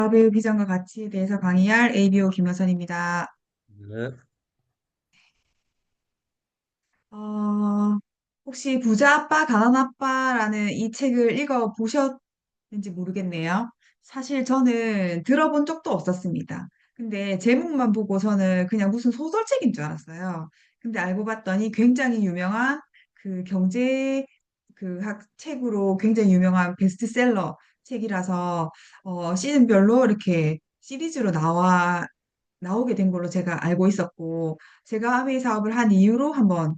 사업의 비전과 가치에 대해서 강의할 ABO 김여선입니다. 네. 어, 혹시 부자 아빠, 가난 아빠라는 이 책을 읽어 보셨는지 모르겠네요. 사실 저는 들어본 적도 없었습니다. 근데 제목만 보고서는 그냥 무슨 소설책인 줄 알았어요. 근데 알고 봤더니 굉장히 유명한 그 경제 그 책으로 굉장히 유명한 베스트셀러 책이라서 시즌별로 이렇게 시리즈로 나오게 된 걸로 제가 알고 있었고, 제가 아메이 사업을 한 이후로 한번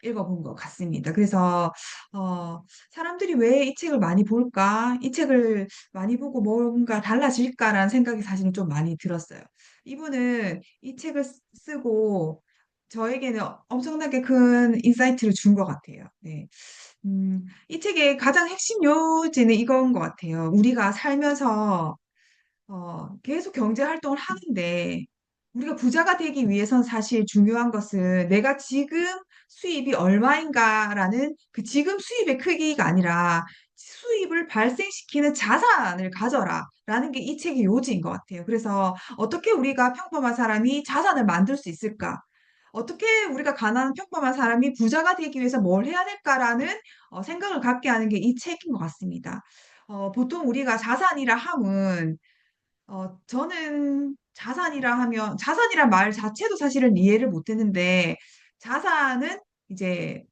읽어본 것 같습니다. 그래서, 어, 사람들이 왜 이 책을 많이 볼까? 이 책을 많이 보고 뭔가 달라질까라는 생각이 사실은 좀 많이 들었어요. 이분은 이 책을 쓰고 저에게는 엄청나게 큰 인사이트를 준 것 같아요. 네. 이 책의 가장 핵심 요지는 이건 것 같아요. 우리가 살면서 계속 경제 활동을 하는데 우리가 부자가 되기 위해선 사실 중요한 것은 내가 지금 수입이 얼마인가라는 그 지금 수입의 크기가 아니라 수입을 발생시키는 자산을 가져라. 라는 게 이 책의 요지인 것 같아요. 그래서 어떻게 우리가 평범한 사람이 자산을 만들 수 있을까? 어떻게 우리가 가난한 평범한 사람이 부자가 되기 위해서 뭘 해야 될까라는 생각을 갖게 하는 게 이 책인 것 같습니다. 보통 우리가 자산이라 함은 저는 자산이라 하면, 자산이란 말 자체도 사실은 이해를 못 했는데, 자산은 이제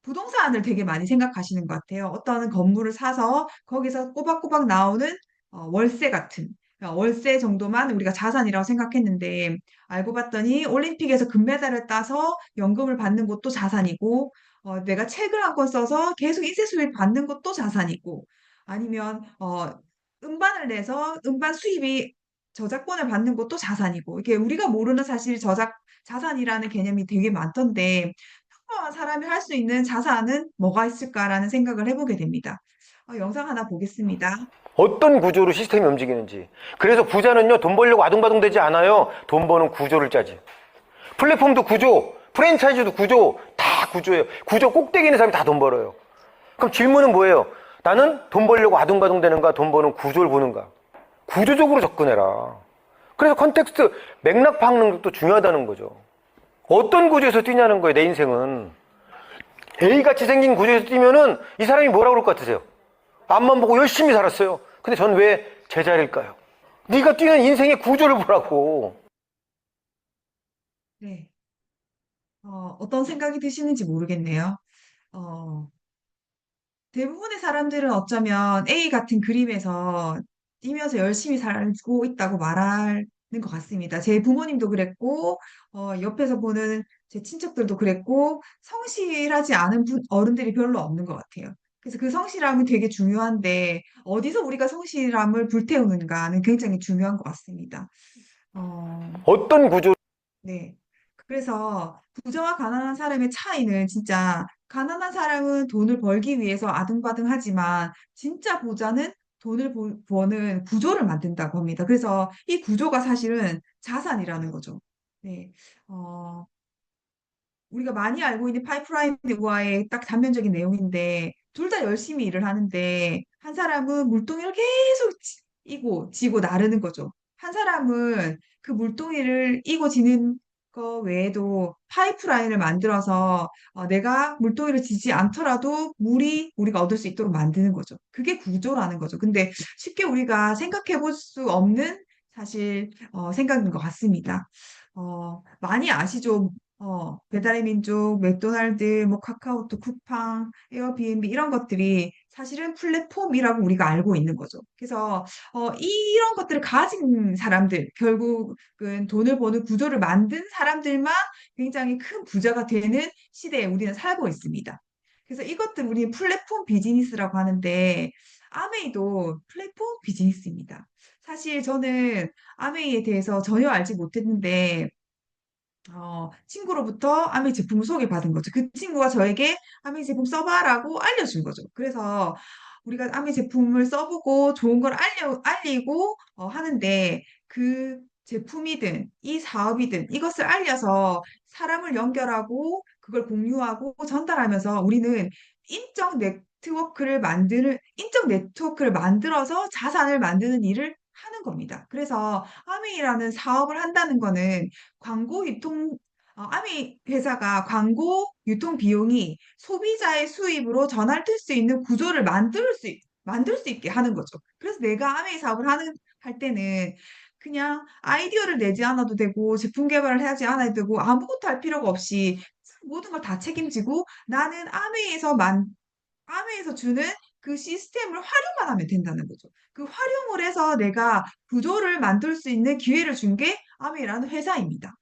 부동산을 되게 많이 생각하시는 것 같아요. 어떤 건물을 사서 거기서 꼬박꼬박 나오는 월세 같은, 월세 정도만 우리가 자산이라고 생각했는데, 알고 봤더니 올림픽에서 금메달을 따서 연금을 받는 것도 자산이고, 내가 책을 한 권 써서 계속 인쇄 수입 받는 것도 자산이고, 아니면, 음반을 내서 음반 수입이 저작권을 받는 것도 자산이고, 이게 우리가 모르는 사실 자산이라는 개념이 되게 많던데, 사람이 할 수 있는 자산은 뭐가 있을까라는 생각을 해보게 됩니다. 영상 하나 보겠습니다. 어떤 구조로 시스템이 움직이는지. 그래서 부자는요, 돈 벌려고 아둥바둥 되지 않아요. 돈 버는 구조를 짜지. 플랫폼도 구조, 프랜차이즈도 구조, 다 구조예요. 구조 꼭대기 있는 사람이 다 돈 벌어요. 그럼 질문은 뭐예요? 나는 돈 벌려고 아둥바둥 되는가, 돈 버는 구조를 보는가? 구조적으로 접근해라. 그래서 컨텍스트, 맥락 파악는 것도 중요하다는 거죠. 어떤 구조에서 뛰냐는 거예요, 내 인생은. A같이 생긴 구조에서 뛰면은 이 사람이 뭐라고 그럴 것 같으세요? 앞만 보고 열심히 살았어요. 근데 전 왜 제자리일까요? 네가 뛰는 인생의 구조를 보라고. 네. 어떤 생각이 드시는지 모르겠네요. 어, 대부분의 사람들은 어쩌면 A 같은 그림에서 뛰면서 열심히 살고 있다고 말하는 것 같습니다. 제 부모님도 그랬고, 옆에서 보는 제 친척들도 그랬고, 성실하지 않은 어른들이 별로 없는 것 같아요. 그래서 그 성실함이 되게 중요한데, 어디서 우리가 성실함을 불태우는가는 굉장히 중요한 것 같습니다. 어, 어떤 구조, 네. 그래서 부자와 가난한 사람의 차이는 진짜 가난한 사람은 돈을 벌기 위해서 아등바등하지만 진짜 부자는 돈을 버는 구조를 만든다고 합니다. 그래서 이 구조가 사실은 자산이라는 거죠. 네. 어, 우리가 많이 알고 있는 파이프라인과의 딱 단면적인 내용인데 둘 다 열심히 일을 하는데 한 사람은 물동이를 계속 이고 지고 나르는 거죠. 한 사람은 그 물동이를 이고 지는 거 외에도 파이프라인을 만들어서 내가 물동이를 지지 않더라도 물이 우리가 얻을 수 있도록 만드는 거죠. 그게 구조라는 거죠. 근데 쉽게 우리가 생각해 볼 수 없는 사실 생각인 것 같습니다. 많이 아시죠? 배달의 민족, 맥도날드, 뭐 카카오톡, 쿠팡, 에어비앤비 이런 것들이 사실은 플랫폼이라고 우리가 알고 있는 거죠. 그래서 이런 것들을 가진 사람들, 결국은 돈을 버는 구조를 만든 사람들만 굉장히 큰 부자가 되는 시대에 우리는 살고 있습니다. 그래서 이것들 우리 플랫폼 비즈니스라고 하는데 아메이도 플랫폼 비즈니스입니다. 사실 저는 아메이에 대해서 전혀 알지 못했는데 친구로부터 아메이 제품을 소개받은 거죠. 그 친구가 저에게 아메이 제품 써봐라고 알려준 거죠. 그래서 우리가 아메이 제품을 써보고 좋은 걸 알리고 하는데 그 제품이든 이 사업이든 이것을 알려서 사람을 연결하고 그걸 공유하고 전달하면서 우리는 인적 인적 네트워크를 만들어서 자산을 만드는 일을 하는 겁니다. 그래서 아메이라는 사업을 한다는 거는 광고 유통, 아메이 회사가 광고 유통 비용이 소비자의 수입으로 전환될 수 있는 구조를 만들 수 있게 하는 거죠. 그래서 내가 아메이 사업을 할 때는 그냥 아이디어를 내지 않아도 되고, 제품 개발을 하지 않아도 되고, 아무것도 할 필요가 없이 모든 걸 다 책임지고, 나는 아메에서 주는 그 시스템을 활용만 하면 된다는 거죠. 그 활용을 해서 내가 구조를 만들 수 있는 기회를 준 게 아메라는 회사입니다.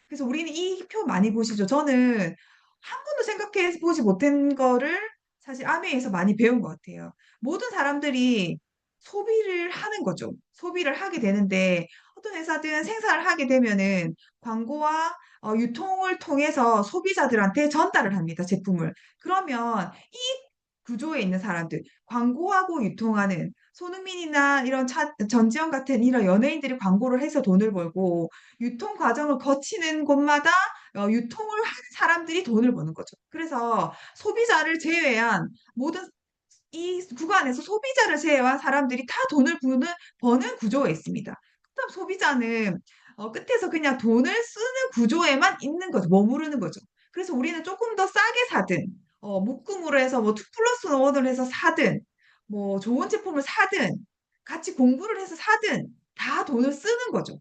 그래서 우리는 이 표 많이 보시죠. 저는 한 번도 생각해 보지 못한 거를 사실 아메에서 많이 배운 것 같아요. 모든 사람들이 소비를 하는 거죠. 소비를 하게 되는데 어떤 회사든 생산을 하게 되면은 광고와 유통을 통해서 소비자들한테 전달을 합니다. 제품을. 그러면 이 구조에 있는 사람들, 광고하고 유통하는 손흥민이나 전지현 같은 이런 연예인들이 광고를 해서 돈을 벌고 유통 과정을 거치는 곳마다 유통을 하는 사람들이 돈을 버는 거죠. 그래서 소비자를 제외한 모든 이 구간에서 소비자를 제외한 사람들이 다 버는 구조에 있습니다. 그다음 소비자는 끝에서 그냥 돈을 쓰는 구조에만 있는 거죠. 머무르는 거죠. 그래서 우리는 조금 더 싸게 사든, 묶음으로 해서 뭐 2 플러스 1을 해서 사든, 뭐 좋은 제품을 사든, 같이 공부를 해서 사든, 다 돈을 쓰는 거죠.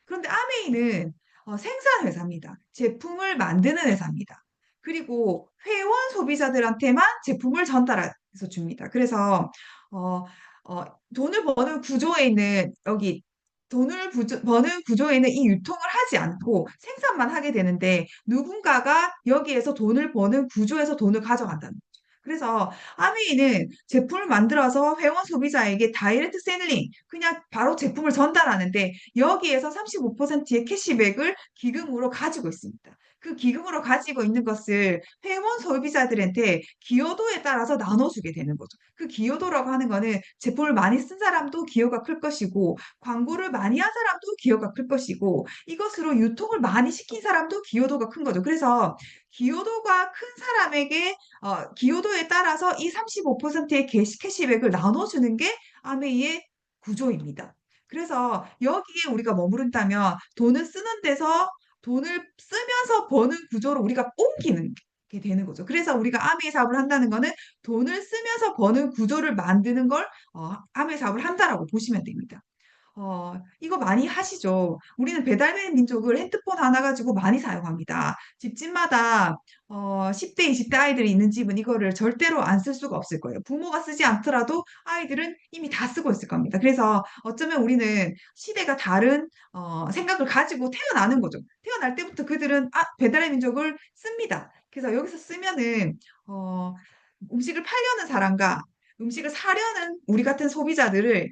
그런데 아메이는 생산 회사입니다. 제품을 만드는 회사입니다. 그리고 회원 소비자들한테만 제품을 전달해서 줍니다. 그래서 어, 어, 돈을 버는 구조에 있는 여기 버는 구조에 있는 이 유통을 하지 않고 생산만 하게 되는데 누군가가 여기에서 돈을 버는 구조에서 돈을 가져간다는 거죠. 그래서 아메이는 제품을 만들어서 회원 소비자에게 다이렉트 셀링, 그냥 바로 제품을 전달하는데 여기에서 35%의 캐시백을 기금으로 가지고 있습니다. 그 기금으로 가지고 있는 것을 회원 소비자들한테 기여도에 따라서 나눠주게 되는 거죠. 그 기여도라고 하는 거는 제품을 많이 쓴 사람도 기여가 클 것이고, 광고를 많이 한 사람도 기여가 클 것이고, 이것으로 유통을 많이 시킨 사람도 기여도가 큰 거죠. 그래서 기여도가 큰 사람에게 기여도에 따라서 이 35%의 캐시백을 나눠주는 게 아메이의 구조입니다. 그래서 여기에 우리가 머무른다면 돈을 쓰는 데서 돈을 쓰면서 버는 구조로 우리가 옮기는 게 되는 거죠. 그래서 우리가 아메이 사업을 한다는 거는 돈을 쓰면서 버는 구조를 만드는 걸 아메이 사업을 한다라고 보시면 됩니다. 이거 많이 하시죠? 우리는 배달의 민족을 핸드폰 하나 가지고 많이 사용합니다. 집집마다 10대, 20대 아이들이 있는 집은 이거를 절대로 안 쓸 수가 없을 거예요. 부모가 쓰지 않더라도 아이들은 이미 다 쓰고 있을 겁니다. 그래서 어쩌면 우리는 시대가 다른 생각을 가지고 태어나는 거죠. 태어날 때부터 그들은 배달의 민족을 씁니다. 그래서 여기서 쓰면은 음식을 팔려는 사람과 음식을 사려는 우리 같은 소비자들이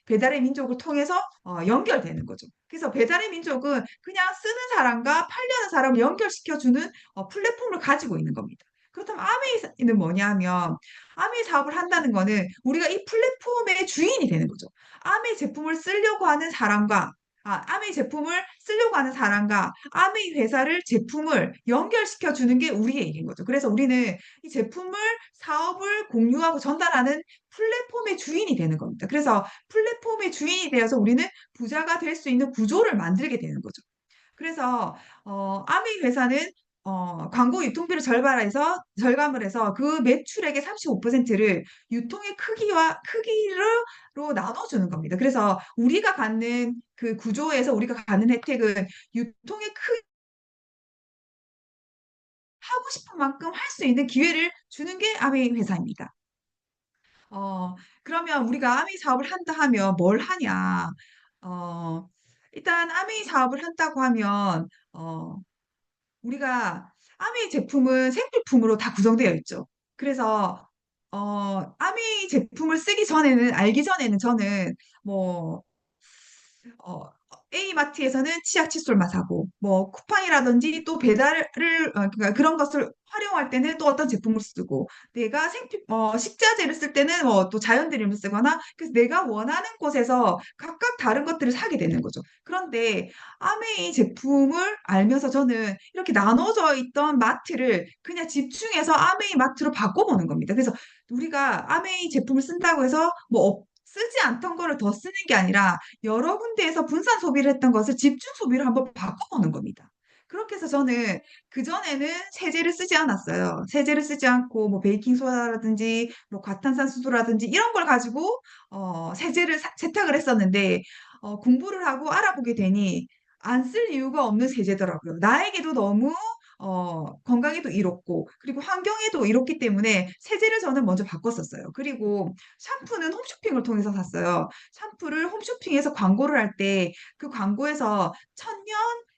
배달의 민족을 통해서 연결되는 거죠. 그래서 배달의 민족은 그냥 쓰는 사람과 팔려는 사람을 연결시켜주는 플랫폼을 가지고 있는 겁니다. 그렇다면 아메이는 뭐냐면 아메이 사업을 한다는 거는 우리가 이 플랫폼의 주인이 되는 거죠. 아메이 제품을 쓰려고 하는 사람과 아메이 제품을 쓰려고 하는 사람과 아메이 회사를 제품을 연결시켜 주는 게 우리의 일인 거죠. 그래서 우리는 이 제품을 사업을 공유하고 전달하는 플랫폼의 주인이 되는 겁니다. 그래서 플랫폼의 주인이 되어서 우리는 부자가 될 수 있는 구조를 만들게 되는 거죠. 그래서 아메이 회사는 광고 유통비를 절감을 해서 그 매출액의 35%를 유통의 크기로 나눠주는 겁니다. 그래서 우리가 갖는 그 구조에서 우리가 갖는 혜택은 유통의 하고 싶은 만큼 할 수 있는 기회를 주는 게 아메이 회사입니다. 그러면 우리가 아메이 사업을 한다 하면 뭘 하냐? 어, 일단 아메이 사업을 한다고 하면 우리가 아메이 제품은 생필품으로 다 구성되어 있죠. 그래서 아메이 제품을 알기 전에는 저는 뭐 어, A마트에서는 치약 칫솔만 사고, 뭐, 쿠팡이라든지 또 그러니까 그런 것을 활용할 때는 또 어떤 제품을 쓰고, 내가 식자재를 쓸 때는 뭐 또 자연드림을 쓰거나, 그래서 내가 원하는 곳에서 각각 다른 것들을 사게 되는 거죠. 그런데 아메이 제품을 알면서 저는 이렇게 나눠져 있던 마트를 그냥 집중해서 아메이 마트로 바꿔보는 겁니다. 그래서 우리가 아메이 제품을 쓴다고 해서 쓰지 않던 거를 더 쓰는 게 아니라 여러 군데에서 분산 소비를 했던 것을 집중 소비로 한번 바꿔보는 겁니다. 그렇게 해서 저는 그전에는 세제를 쓰지 않았어요. 세제를 쓰지 않고 뭐 베이킹소다라든지 뭐 과탄산수소라든지 이런 걸 가지고 세탁을 했었는데 공부를 하고 알아보게 되니 안 쓸 이유가 없는 세제더라고요. 나에게도 너무 건강에도 이롭고 그리고 환경에도 이롭기 때문에 세제를 저는 먼저 바꿨었어요. 그리고 샴푸는 홈쇼핑을 통해서 샀어요. 샴푸를 홈쇼핑에서 광고를 할 때 그 광고에서 천년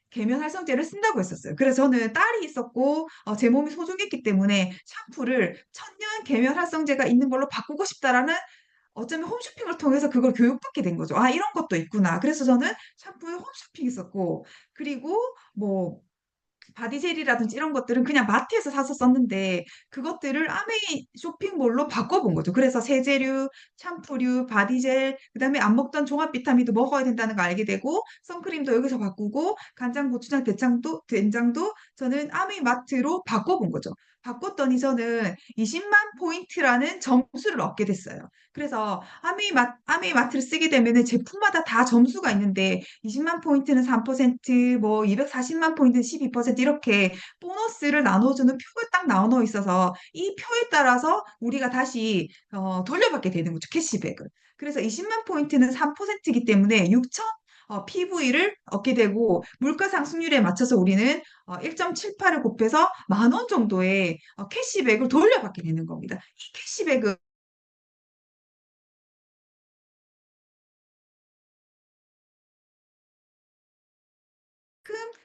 계면 활성제를 쓴다고 했었어요. 그래서 저는 딸이 있었고 제 몸이 소중했기 때문에 샴푸를 천년 계면 활성제가 있는 걸로 바꾸고 싶다라는 어쩌면 홈쇼핑을 통해서 그걸 교육받게 된 거죠. 아, 이런 것도 있구나. 그래서 저는 샴푸에 홈쇼핑 있었고, 그리고 뭐 바디젤이라든지 이런 것들은 그냥 마트에서 사서 썼는데 그것들을 아메이 쇼핑몰로 바꿔본 거죠. 그래서 세제류, 샴푸류, 바디젤, 그다음에 안 먹던 종합 비타민도 먹어야 된다는 거 알게 되고 선크림도 여기서 바꾸고 간장, 고추장, 된장도 저는 아메이 마트로 바꿔본 거죠. 바꿨더니 저는 20만 포인트라는 점수를 얻게 됐어요. 그래서 아메이 마트를 쓰게 되면은 제품마다 다 점수가 있는데 20만 포인트는 3%, 뭐 240만 포인트는 12% 이렇게 보너스를 나눠주는 표가 딱 나눠 있어서 이 표에 따라서 우리가 다시 돌려받게 되는 거죠. 캐시백을. 그래서 20만 포인트는 3%이기 때문에 6천 PV를 얻게 되고 물가 상승률에 맞춰서 우리는 1.78을 곱해서 10,000원 정도의 캐시백을 돌려받게 되는 겁니다. 이 캐시백은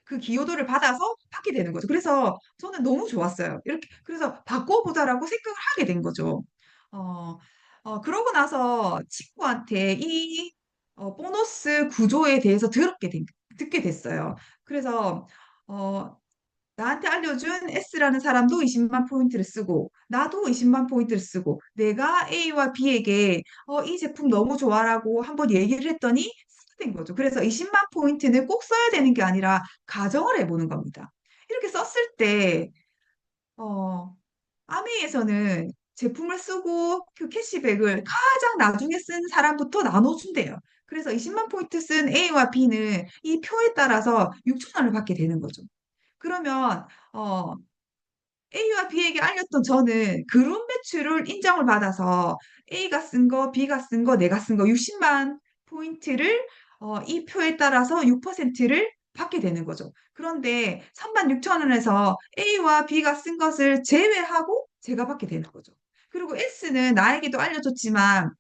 그 기여도를 받아서 받게 되는 거죠. 그래서 저는 너무 좋았어요. 이렇게 그래서 바꿔보자라고 생각을 하게 된 거죠. 어, 그러고 나서 친구한테 이 보너스 구조에 대해서 듣게 됐어요. 그래서 어, 나한테 알려준 S라는 사람도 20만 포인트를 쓰고, 나도 20만 포인트를 쓰고, 내가 A와 B에게 이 제품 너무 좋아라고 한번 얘기를 했더니 쓰게 된 거죠. 그래서 20만 포인트는 꼭 써야 되는 게 아니라 가정을 해보는 겁니다. 이렇게 썼을 때, 어, 아메이에서는 제품을 쓰고 그 캐시백을 가장 나중에 쓴 사람부터 나눠준대요. 그래서 20만 포인트 쓴 A와 B는 이 표에 따라서 6천 원을 받게 되는 거죠. 그러면 어, A와 B에게 알렸던 저는 그룹 매출을 인정을 받아서 A가 쓴 거, B가 쓴 거, 내가 쓴 거 60만 포인트를 이 표에 따라서 6%를 받게 되는 거죠. 그런데 3만 6천 원에서 A와 B가 쓴 것을 제외하고 제가 받게 되는 거죠. 그리고 S는 나에게도 알려줬지만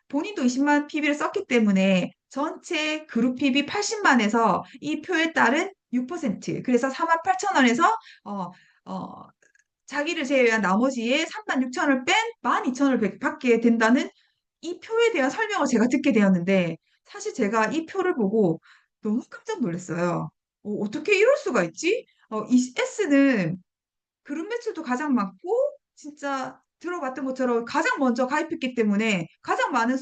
본인도 20만 PB를 썼기 때문에 전체 그룹 PB 80만에서 이 표에 따른 6%, 그래서 4만 8천 원에서 어, 어, 자기를 제외한 나머지의 3만 6천을 뺀 12,000원을 받게 된다는 이 표에 대한 설명을 제가 듣게 되었는데 사실 제가 이 표를 보고 너무 깜짝 놀랐어요. 어떻게 이럴 수가 있지? 이 S는 그룹 매출도 가장 많고 진짜 들어봤던 것처럼 가장 먼저 가입했기 때문에 가장 많은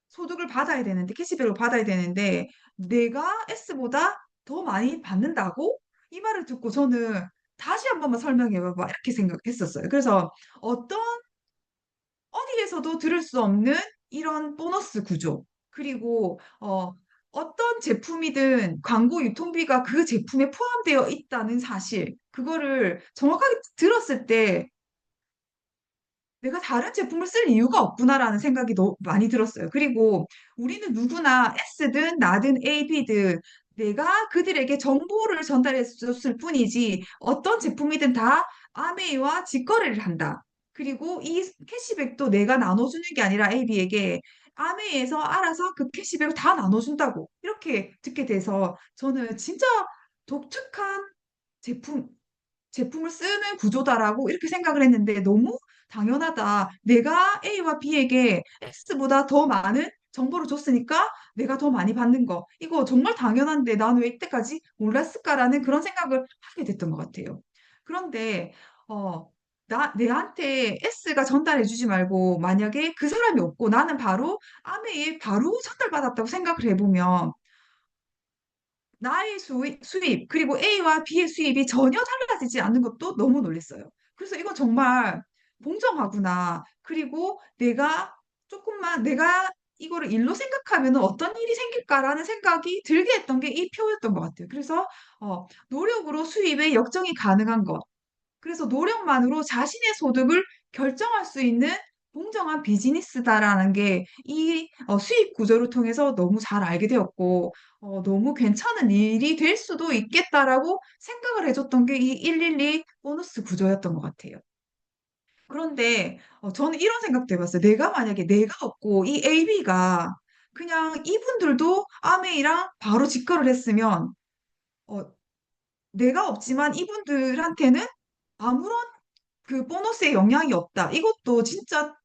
소득을 받아야 되는데, 캐시백을 받아야 되는데, 내가 S보다 더 많이 받는다고? 이 말을 듣고 저는 다시 한 번만 설명해봐봐. 이렇게 생각했었어요. 그래서 어떤, 어디에서도 들을 수 없는 이런 보너스 구조. 그리고, 어떤 제품이든 광고 유통비가 그 제품에 포함되어 있다는 사실. 그거를 정확하게 들었을 때 내가 다른 제품을 쓸 이유가 없구나라는 생각이 너무 많이 들었어요. 그리고 우리는 누구나 S든 나든 A, B든 내가 그들에게 정보를 전달해 줬을 뿐이지 어떤 제품이든 다 아메이와 직거래를 한다. 그리고 이 캐시백도 내가 나눠주는 게 아니라 A, B에게 아메이에서 알아서 그 캐시백을 다 나눠준다고 이렇게 듣게 돼서 저는 진짜 독특한 제품, 제품을 쓰는 구조다라고 이렇게 생각을 했는데 너무 당연하다. 내가 A와 B에게 X보다 더 많은 정보를 줬으니까 내가 더 많이 받는 거. 이거 정말 당연한데 나는 왜 이때까지 몰랐을까라는 그런 생각을 하게 됐던 것 같아요. 그런데 어, 내한테 S가 전달해주지 말고, 만약에 그 사람이 없고 나는 바로 아메에 바로 전달받았다고 생각을 해보면, 나의 수입, 그리고 A와 B의 수입이 전혀 달라지지 않는 것도 너무 놀랐어요. 그래서 이거 정말 공정하구나. 그리고 내가 이거를 일로 생각하면 어떤 일이 생길까라는 생각이 들게 했던 게 이 표였던 것 같아요. 그래서 노력으로 수입의 역정이 가능한 것. 그래서 노력만으로 자신의 소득을 결정할 수 있는 공정한 비즈니스다라는 게 이 수입 구조를 통해서 너무 잘 알게 되었고, 너무 괜찮은 일이 될 수도 있겠다라고 생각을 해줬던 게 이 112 보너스 구조였던 것 같아요. 그런데 저는 이런 생각도 해봤어요. 내가 만약에 내가 없고 이 AB가 그냥 이분들도 아메이랑 바로 직거래를 했으면 어, 내가 없지만 이분들한테는 아무런 그 보너스에 영향이 없다. 이것도 진짜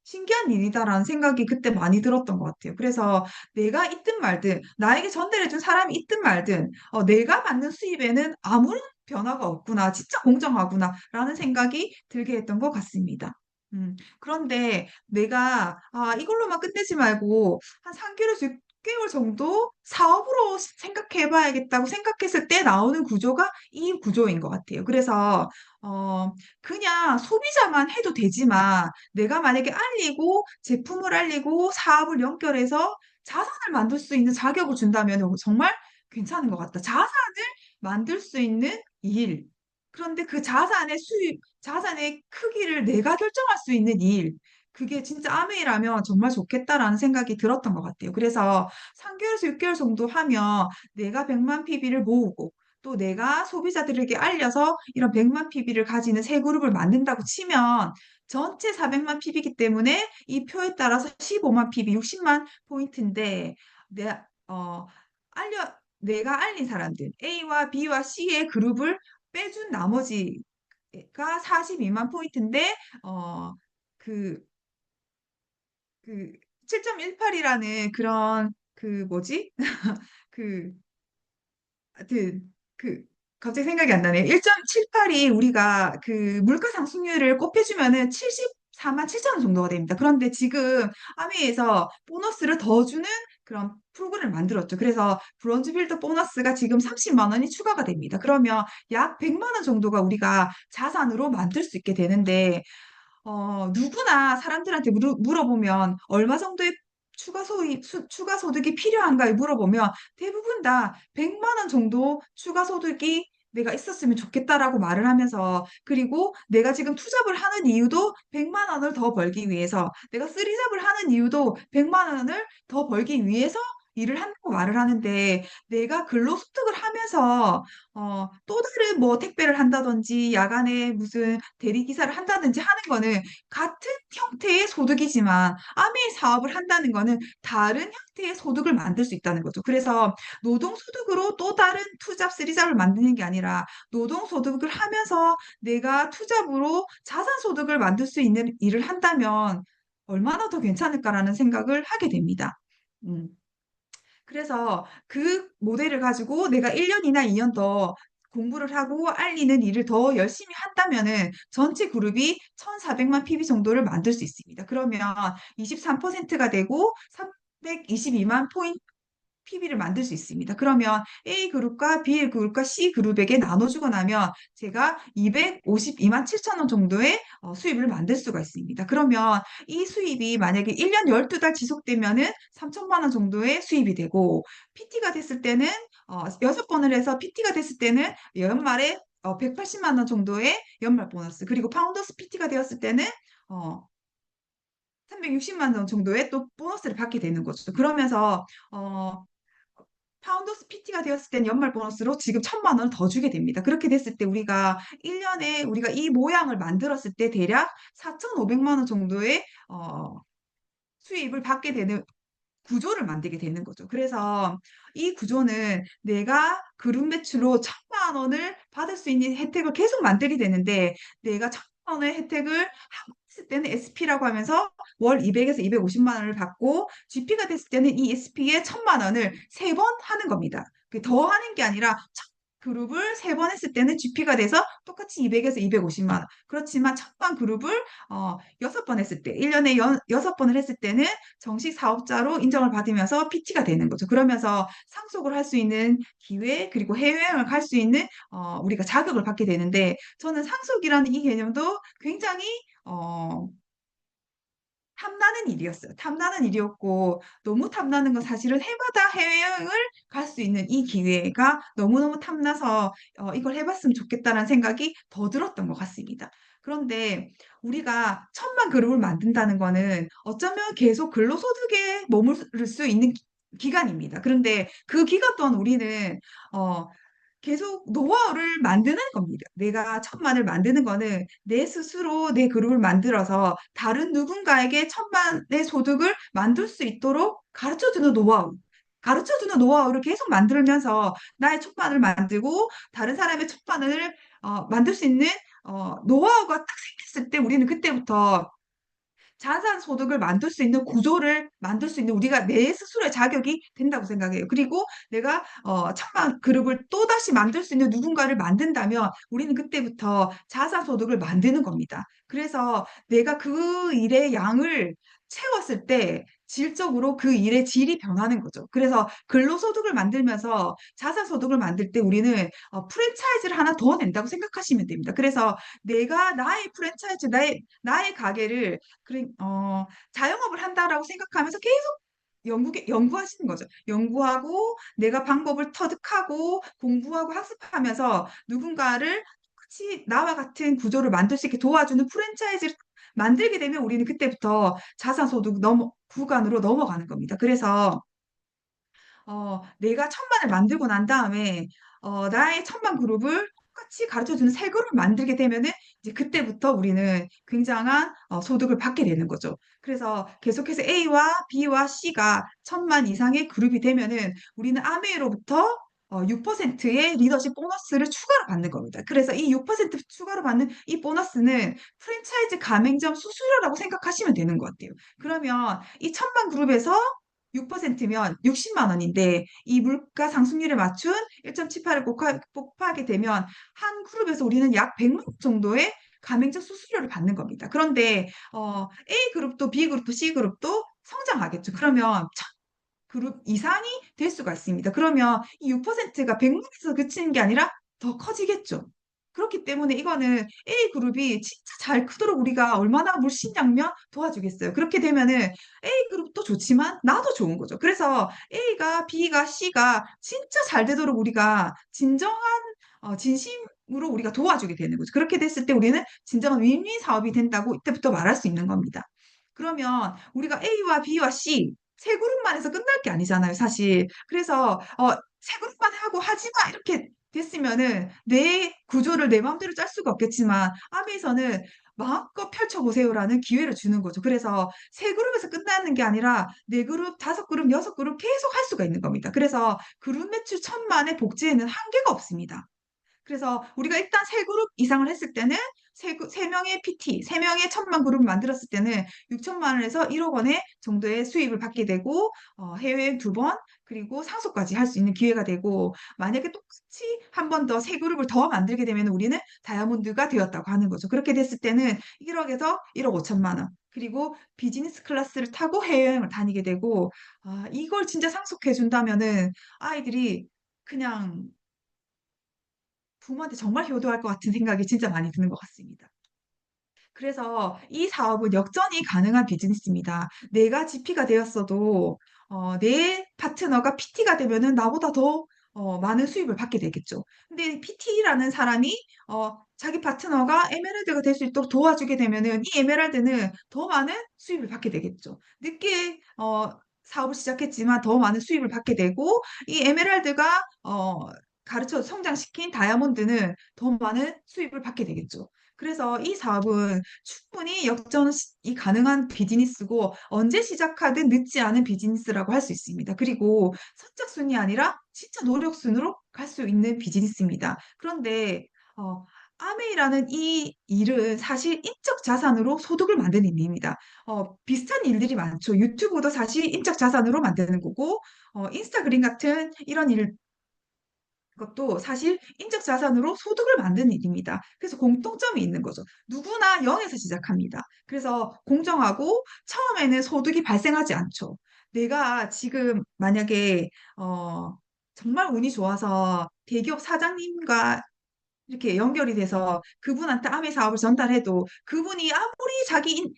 신기한 일이다라는 생각이 그때 많이 들었던 것 같아요. 그래서 내가 있든 말든 나에게 전달해준 사람이 있든 말든 내가 받는 수입에는 아무런 변화가 없구나. 진짜 공정하구나라는 생각이 들게 했던 것 같습니다. 그런데 내가 이걸로만 끝내지 말고 한 3개월에서 6개월 정도 사업으로 생각해봐야겠다고 생각했을 때 나오는 구조가 이 구조인 것 같아요. 그래서 그냥 소비자만 해도 되지만 내가 만약에 알리고 제품을 알리고 사업을 연결해서 자산을 만들 수 있는 자격을 준다면 정말 괜찮은 것 같다. 자산을 만들 수 있는 일. 그런데 그 자산의 크기를 내가 결정할 수 있는 일. 그게 진짜 아메이라면 정말 좋겠다라는 생각이 들었던 것 같아요. 그래서 3개월에서 6개월 정도 하면 내가 100만 PB를 모으고 또 내가 소비자들에게 알려서 이런 100만 PB를 가지는 새 그룹을 만든다고 치면 전체 400만 PB이기 때문에 이 표에 따라서 15만 PB, 60만 포인트인데 내, 어, 내가 알린 사람들 A와 B와 C의 그룹을 빼준 나머지가 42만 포인트인데 어, 그, 그 7.18이라는 그런 그 뭐지? 그 하여튼 갑자기 생각이 안 나네요. 1.78이 우리가 그 물가 상승률을 곱해주면은 74만 7천 원 정도가 됩니다. 그런데 지금 아미에서 보너스를 더 주는 그런 프로그램을 만들었죠. 그래서 브론즈 빌더 보너스가 지금 30만 원이 추가가 됩니다. 그러면 약 100만 원 정도가 우리가 자산으로 만들 수 있게 되는데 누구나 사람들한테 물어보면 얼마 정도의 추가 소득이 필요한가에 물어보면 대부분 다 100만 원 정도 추가 소득이 내가 있었으면 좋겠다라고 말을 하면서 그리고 내가 지금 투잡을 하는 이유도 100만 원을 더 벌기 위해서 내가 쓰리잡을 하는 이유도 100만 원을 더 벌기 위해서 일을 한다고 말을 하는데 내가 근로소득을 하면서 또 다른 뭐 택배를 한다든지 야간에 무슨 대리기사를 한다든지 하는 거는 같은 형태의 소득이지만 아메이 사업을 한다는 거는 다른 형태의 소득을 만들 수 있다는 거죠. 그래서 노동소득으로 또 다른 투잡, 쓰리잡을 만드는 게 아니라 노동소득을 하면서 내가 투잡으로 자산소득을 만들 수 있는 일을 한다면 얼마나 더 괜찮을까라는 생각을 하게 됩니다. 음. 그래서 그 모델을 가지고 내가 1년이나 2년 더 공부를 하고 알리는 일을 더 열심히 한다면은 전체 그룹이 1,400만 PB 정도를 만들 수 있습니다. 그러면 23%가 되고 322만 포인트 PB를 만들 수 있습니다. 그러면 A 그룹과 B 그룹과 C 그룹에게 나눠주고 나면 제가 252만 7천 원 정도의 수입을 만들 수가 있습니다. 그러면 이 수입이 만약에 1년 12달 지속되면은 3천만 원 정도의 수입이 되고 PT가 됐을 때는 6번을 해서 PT가 됐을 때는 연말에 180만 원 정도의 연말 보너스 그리고 파운더스 PT가 되었을 때는 어, 360만 원 정도의 또 보너스를 받게 되는 거죠. 그러면서 파운더스 PT가 되었을 땐 연말 보너스로 지금 1,000만 원을 더 주게 됩니다. 그렇게 됐을 때 우리가 1년에 우리가 이 모양을 만들었을 때 대략 4,500만 원 정도의 수입을 받게 되는 구조를 만들게 되는 거죠. 그래서 이 구조는 내가 그룹 매출로 1,000만 원을 받을 수 있는 혜택을 계속 만들게 되는데 내가 1,000만 원의 혜택을 한번 했을 때는 SP라고 하면서 월 200에서 250만 원을 받고 GP가 됐을 때는 이 SP에 1,000만 원을 세 번 하는 겁니다. 더 하는 게 아니라 그룹을 세 번 했을 때는 GP가 돼서 똑같이 200에서 250만 원. 그렇지만 첫번 그룹을 여섯 번 했을 때, 1년에 여섯 번을 했을 때는 정식 사업자로 인정을 받으면서 PT가 되는 거죠. 그러면서 상속을 할 수 있는 기회, 그리고 해외여행을 갈 수 있는 우리가 자격을 받게 되는데 저는 상속이라는 이 개념도 굉장히 어, 탐나는 일이었어요. 탐나는 일이었고, 너무 탐나는 건 사실은 해마다 해외여행을 갈 수 있는 이 기회가 너무너무 탐나서 이걸 해봤으면 좋겠다는 생각이 더 들었던 것 같습니다. 그런데 우리가 천만 그룹을 만든다는 거는 어쩌면 계속 근로소득에 머무를 수 있는 기간입니다. 그런데 그 기간 동안 우리는 어, 계속 노하우를 만드는 겁니다. 내가 천만을 만드는 거는 내 스스로 내 그룹을 만들어서 다른 누군가에게 천만의 소득을 만들 수 있도록 가르쳐주는 노하우. 가르쳐주는 노하우를 계속 만들면서 나의 천만을 만들고 다른 사람의 천만을 만들 수 있는 노하우가 딱 생겼을 때 우리는 그때부터 자산 소득을 만들 수 있는 구조를 만들 수 있는 우리가 내 스스로의 자격이 된다고 생각해요. 그리고 내가 천만 그룹을 또다시 만들 수 있는 누군가를 만든다면 우리는 그때부터 자산 소득을 만드는 겁니다. 그래서 내가 그 일의 양을 채웠을 때 질적으로 그 일의 질이 변하는 거죠. 그래서 근로소득을 만들면서 자산소득을 만들 때 우리는 프랜차이즈를 하나 더 낸다고 생각하시면 됩니다. 그래서 내가 나의 프랜차이즈, 나의 가게를 그래, 자영업을 한다라고 생각하면서 계속 연구하시는 거죠. 연구하고 내가 방법을 터득하고 공부하고 학습하면서 누군가를 똑같이 나와 같은 구조를 만들 수 있게 도와주는 프랜차이즈를 만들게 되면 우리는 그때부터 자산소득 구간으로 넘어가는 겁니다. 그래서 내가 천만을 만들고 난 다음에 나의 천만 그룹을 똑같이 가르쳐주는 새 그룹을 만들게 되면은 이제 그때부터 우리는 굉장한 소득을 받게 되는 거죠. 그래서 계속해서 A와 B와 C가 천만 이상의 그룹이 되면은 우리는 아메이로부터 6%의 리더십 보너스를 추가로 받는 겁니다. 그래서 이 6% 추가로 받는 이 보너스는 프랜차이즈 가맹점 수수료라고 생각하시면 되는 것 같아요. 그러면 이 천만 그룹에서 6%면 60만 원인데 이 물가 상승률에 맞춘 1.78을 곱하게 되면 한 그룹에서 우리는 약 100만 원 정도의 가맹점 수수료를 받는 겁니다. 그런데 A 그룹도 B 그룹도 C 그룹도 성장하겠죠. 그러면 그룹 이상이 될 수가 있습니다. 그러면 이 6%가 100만에서 그치는 게 아니라 더 커지겠죠. 그렇기 때문에 이거는 A그룹이 진짜 잘 크도록 우리가 얼마나 물심양면 도와주겠어요. 그렇게 되면은 A그룹도 좋지만 나도 좋은 거죠. 그래서 A가 B가 C가 진짜 잘 되도록 우리가 진정한 진심으로 우리가 도와주게 되는 거죠. 그렇게 됐을 때 우리는 진정한 윈윈 사업이 된다고 이때부터 말할 수 있는 겁니다. 그러면 우리가 A와 B와 C 세 그룹만 해서 끝날 게 아니잖아요, 사실. 그래서 세 그룹만 하고 하지 마 이렇게 됐으면은 내 구조를 내 마음대로 짤 수가 없겠지만 아미에서는 마음껏 펼쳐보세요라는 기회를 주는 거죠. 그래서 세 그룹에서 끝나는 게 아니라 네 그룹, 다섯 그룹, 여섯 그룹 계속 할 수가 있는 겁니다. 그래서 그룹 매출 천만의 복지에는 한계가 없습니다. 그래서 우리가 일단 세 그룹 이상을 했을 때는 세 명의 PT, 세 명의 천만 그룹을 만들었을 때는 6천만 원에서 1억 원의 정도의 수입을 받게 되고 해외 두 번, 그리고 상속까지 할 수 있는 기회가 되고 만약에 똑같이 한 번 더 세 그룹을 더 만들게 되면 우리는 다이아몬드가 되었다고 하는 거죠. 그렇게 됐을 때는 1억에서 1억 5천만 원. 그리고 비즈니스 클래스를 타고 해외여행을 다니게 되고 이걸 진짜 상속해 준다면은 아이들이 그냥 부모한테 정말 효도할 것 같은 생각이 진짜 많이 드는 것 같습니다. 그래서 이 사업은 역전이 가능한 비즈니스입니다. 내가 GP가 되었어도 내 파트너가 PT가 되면은 나보다 더 많은 수입을 받게 되겠죠. 근데 PT라는 사람이 자기 파트너가 에메랄드가 될 수 있도록 도와주게 되면은 이 에메랄드는 더 많은 수입을 받게 되겠죠. 늦게 사업을 시작했지만 더 많은 수입을 받게 되고 이 에메랄드가 가르쳐 성장시킨 다이아몬드는 더 많은 수입을 받게 되겠죠. 그래서 이 사업은 충분히 역전이 가능한 비즈니스고 언제 시작하든 늦지 않은 비즈니스라고 할 수 있습니다. 그리고 선착순이 아니라 진짜 노력순으로 갈 수 있는 비즈니스입니다. 그런데 아메이라는 이 일은 사실 인적 자산으로 소득을 만드는 일입니다. 비슷한 일들이 많죠. 유튜브도 사실 인적 자산으로 만드는 거고 인스타그램 같은 이런 일 것도 사실 인적 자산으로 소득을 만드는 일입니다. 그래서 공통점이 있는 거죠. 누구나 0에서 시작합니다. 그래서 공정하고 처음에는 소득이 발생하지 않죠. 내가 지금 만약에 정말 운이 좋아서 대기업 사장님과 이렇게 연결이 돼서 그분한테 아메 사업을 전달해도 그분이 아무리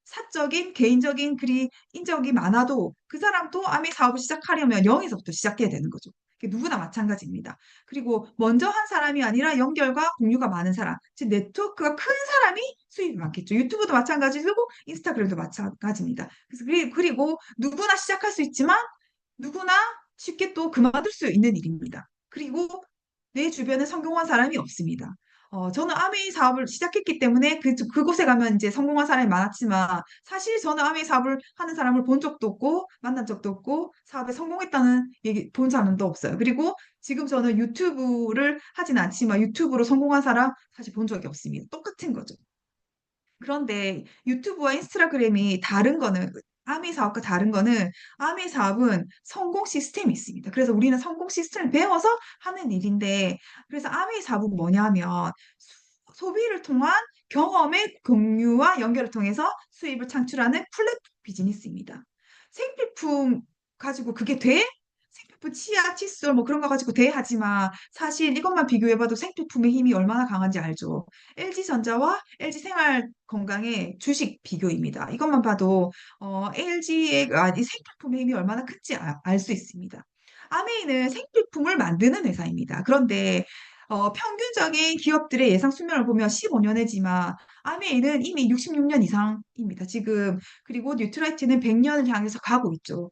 사적인 개인적인 그리 인적이 많아도 그 사람도 아메 사업을 시작하려면 0에서부터 시작해야 되는 거죠. 그게 누구나 마찬가지입니다. 그리고 먼저 한 사람이 아니라 연결과 공유가 많은 사람, 즉 네트워크가 큰 사람이 수입이 많겠죠. 유튜브도 마찬가지고 인스타그램도 마찬가지입니다. 그래서 그리고 누구나 시작할 수 있지만 누구나 쉽게 또 그만둘 수 있는 일입니다. 그리고 내 주변에 성공한 사람이 없습니다. 저는 아메이 사업을 시작했기 때문에 그곳에 가면 이제 성공한 사람이 많았지만 사실 저는 아메이 사업을 하는 사람을 본 적도 없고 만난 적도 없고 사업에 성공했다는 얘기 본 사람도 없어요. 그리고 지금 저는 유튜브를 하진 않지만 유튜브로 성공한 사람 사실 본 적이 없습니다. 똑같은 거죠. 그런데 유튜브와 인스타그램이 다른 거는 아미 사업과 다른 거는 아미 사업은 성공 시스템이 있습니다. 그래서 우리는 성공 시스템을 배워서 하는 일인데 그래서 아미 사업은 뭐냐면 소비를 통한 경험의 공유와 연결을 통해서 수입을 창출하는 플랫폼 비즈니스입니다. 생필품 가지고 그게 돼? 생필품 치아, 칫솔 뭐 그런 거 가지고 돼 하지만 사실 이것만 비교해봐도 생필품의 힘이 얼마나 강한지 알죠. LG전자와 LG생활건강의 주식 비교입니다. 이것만 봐도 LG의 이 생필품의 힘이 얼마나 큰지 알 수 있습니다. 아메이는 생필품을 만드는 회사입니다. 그런데 평균적인 기업들의 예상 수명을 보면 15년이지만 아메이는 이미 66년 이상입니다. 지금 그리고 뉴트라이트는 100년을 향해서 가고 있죠.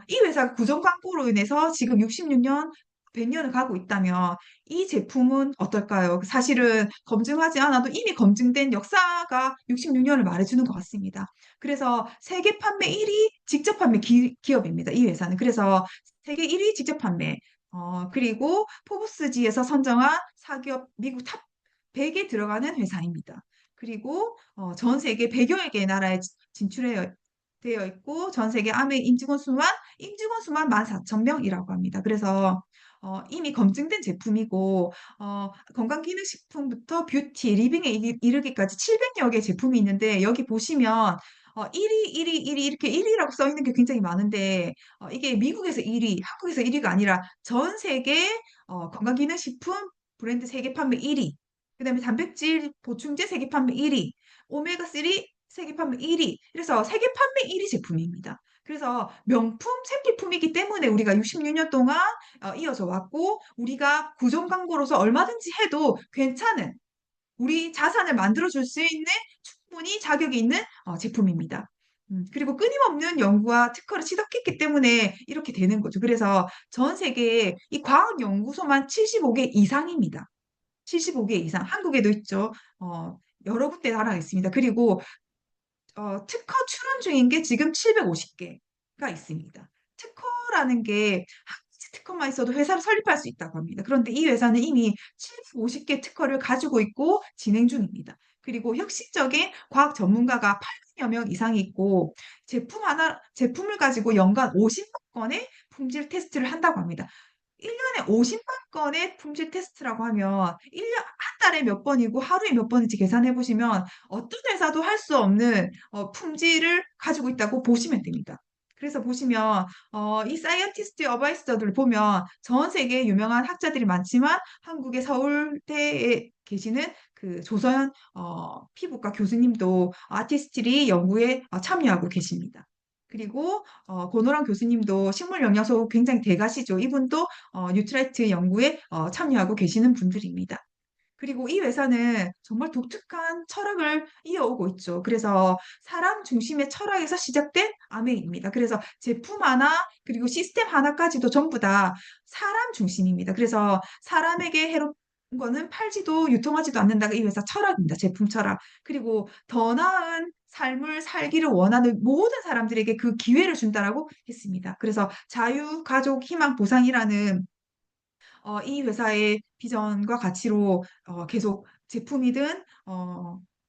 이 회사 구정 광고로 인해서 지금 66년 100년을 가고 있다면 이 제품은 어떨까요? 사실은 검증하지 않아도 이미 검증된 역사가 66년을 말해주는 것 같습니다. 그래서 세계 판매 1위 직접 판매 기업입니다. 이 회사는. 그래서 세계 1위 직접 판매. 그리고 포브스지에서 선정한 사기업 미국 탑 100에 들어가는 회사입니다. 그리고 전 세계 100여 개 나라에 진출해 되어 있고 전 세계 암의 임직원 수만 14,000명이라고 합니다. 그래서 이미 검증된 제품이고 건강기능식품부터 뷰티, 리빙에 이르기까지 700여 개 제품이 있는데 여기 보시면 1위, 1위, 1위 이렇게 1위라고 써 있는 게 굉장히 많은데 이게 미국에서 1위, 한국에서 1위가 아니라 전 세계 건강기능식품 브랜드 세계 판매 1위, 그다음에 단백질 보충제 세계 판매 1위, 오메가3 세계 판매 1위. 그래서 세계 판매 1위 제품입니다. 그래서 명품 생필품이기 때문에 우리가 66년 동안 이어져 왔고 우리가 구정 광고로서 얼마든지 해도 괜찮은 우리 자산을 만들어줄 수 있는 충분히 자격이 있는 제품입니다. 그리고 끊임없는 연구와 특허를 취득했기 때문에 이렇게 되는 거죠. 그래서 전 세계에 이 과학연구소만 75개 이상입니다. 75개 이상. 한국에도 있죠. 여러 군데 나라가 있습니다. 그리고 특허 출원 중인 게 지금 750개가 있습니다. 특허라는 게 한 가지 특허만 있어도 회사를 설립할 수 있다고 합니다. 그런데 이 회사는 이미 750개 특허를 가지고 있고 진행 중입니다. 그리고 혁신적인 과학 전문가가 800여 명 이상이 있고 제품을 가지고 연간 50만 건의 품질 테스트를 한다고 합니다. 1년에 50만 건의 품질 테스트라고 하면 1한 달에 몇 번이고 하루에 몇 번인지 계산해 보시면 어떤 회사도 할 수 없는 품질을 가지고 있다고 보시면 됩니다. 그래서 보시면 이 사이언티스트 어바이스터들을 보면 전 세계에 유명한 학자들이 많지만 한국의 서울대에 계시는 그 조서연 피부과 교수님도 아티스트리 연구에 참여하고 계십니다. 그리고 고노랑 교수님도 식물 영양소 굉장히 대가시죠. 이분도 뉴트라이트 연구에 참여하고 계시는 분들입니다. 그리고 이 회사는 정말 독특한 철학을 이어오고 있죠. 그래서 사람 중심의 철학에서 시작된 아메이입니다. 그래서 제품 하나, 그리고 시스템 하나까지도 전부 다 사람 중심입니다. 그래서 사람에게 해롭은 거는 팔지도 유통하지도 않는다가 이 회사 철학입니다. 제품 철학. 그리고 더 나은 삶을 살기를 원하는 모든 사람들에게 그 기회를 준다라고 했습니다. 그래서 자유, 가족, 희망, 보상이라는 이 회사의 비전과 가치로 계속 제품이든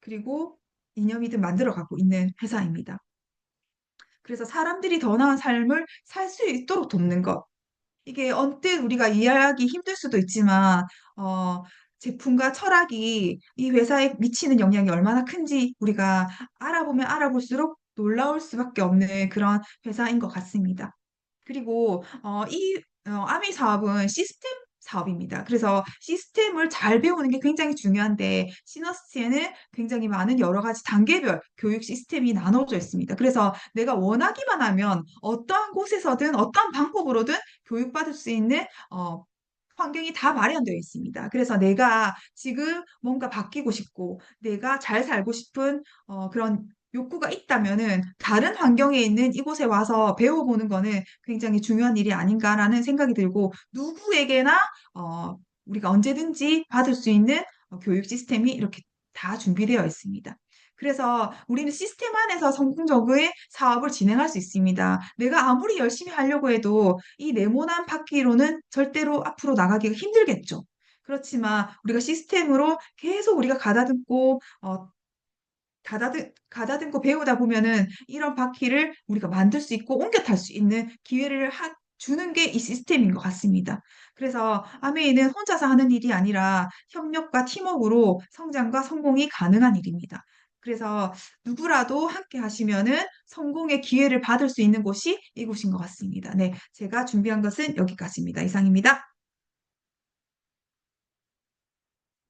그리고 이념이든 만들어가고 있는 회사입니다. 그래서 사람들이 더 나은 삶을 살 수 있도록 돕는 것. 이게 언뜻 우리가 이해하기 힘들 수도 있지만, 어, 제품과 철학이 이 회사에 미치는 영향이 얼마나 큰지 우리가 알아보면 알아볼수록 놀라울 수밖에 없는 그런 회사인 것 같습니다. 그리고 아미 사업은 시스템 사업입니다. 그래서 시스템을 잘 배우는 게 굉장히 중요한데 시너스티에는 굉장히 많은 여러 가지 단계별 교육 시스템이 나눠져 있습니다. 그래서 내가 원하기만 하면 어떠한 곳에서든 어떠한 방법으로든 교육받을 수 있는 환경이 다 마련되어 있습니다. 그래서 내가 지금 뭔가 바뀌고 싶고 내가 잘 살고 싶은 그런 욕구가 있다면은 다른 환경에 있는 이곳에 와서 배워보는 거는 굉장히 중요한 일이 아닌가라는 생각이 들고 누구에게나 어, 우리가 언제든지 받을 수 있는 교육 시스템이 이렇게 다 준비되어 있습니다. 그래서 우리는 시스템 안에서 성공적인 사업을 진행할 수 있습니다. 내가 아무리 열심히 하려고 해도 이 네모난 바퀴로는 절대로 앞으로 나가기가 힘들겠죠. 그렇지만 우리가 시스템으로 계속 우리가 가다듬고 배우다 보면은 이런 바퀴를 우리가 만들 수 있고 옮겨 탈 수 있는 기회를 주는 게 이 시스템인 것 같습니다. 그래서 아메이는 혼자서 하는 일이 아니라 협력과 팀워크로 성장과 성공이 가능한 일입니다. 그래서 누구라도 함께 하시면은 성공의 기회를 받을 수 있는 곳이 이곳인 것 같습니다. 네, 제가 준비한 것은 여기까지입니다. 이상입니다.